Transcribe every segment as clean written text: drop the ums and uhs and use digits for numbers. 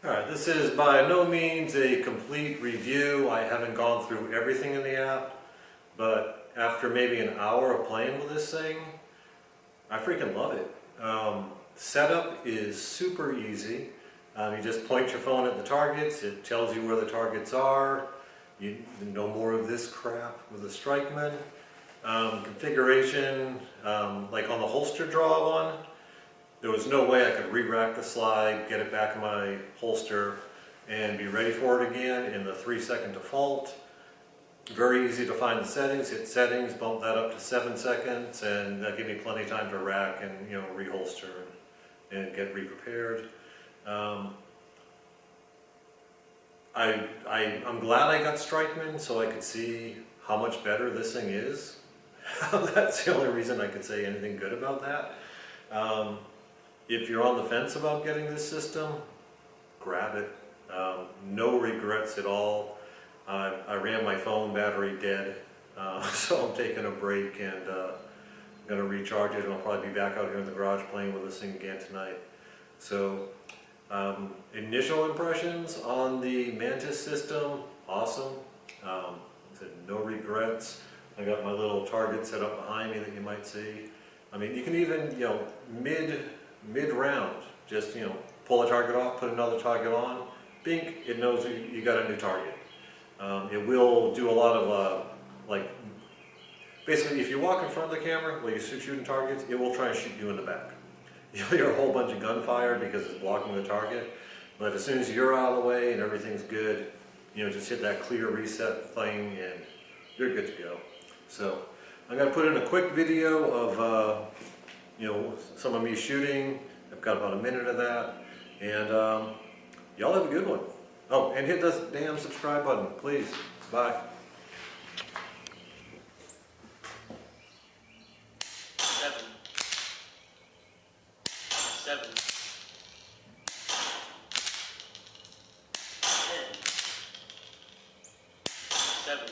Alright, this is by no means a complete review. I haven't gone through everything in the app, but after maybe an hour of playing with this thing, I freaking love it. Setup is super easy. You just point your phone at the targets, it tells you where the targets are. You no more of this crap with the strikeman. Configuration, like on the holster draw one, there was no way I could re-rack the slide, get it back in my holster, and be ready for it again in the 3-second default. Very easy to find the settings, hit settings, bump that up to 7 seconds, and that gave me plenty of time to rack and reholster and get re-prepared. I'm glad I got Strikeman so I could see how much better this thing is. That's the only reason I could say anything good about that. If you're on the fence about getting this system, grab it. No regrets at all. I ran my phone battery dead, so I'm taking a break and I'm going to recharge it, and I'll probably be back out here in the garage playing with this thing again tonight. So, initial impressions on the Mantis system, awesome. No regrets. I got my little target set up behind me that you might see. I mean, you can even, mid-round, just, pull a target off, put another target on, bink, it knows you got a new target. It will do a lot of, basically if you walk in front of the camera while you're shooting targets, it will try and shoot you in the back. You'll hear a whole bunch of gunfire because it's blocking the target, but as soon as you're out of the way and everything's good, just hit that clear reset thing and you're good to go. So I'm going to put in a quick video of some of me shooting. I've got about a minute of that, and y'all have a good one. Oh, and hit this damn subscribe button, please. Bye. 7, 7, 10, 7,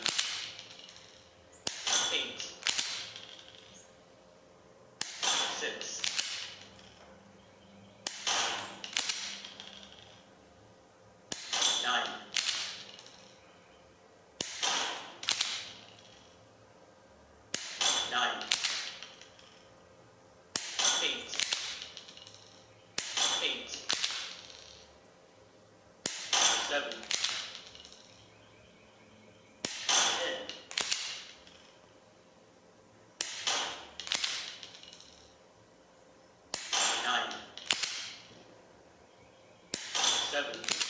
8, 6, 9, 9, 8, 8, 7, 10, 9, 7.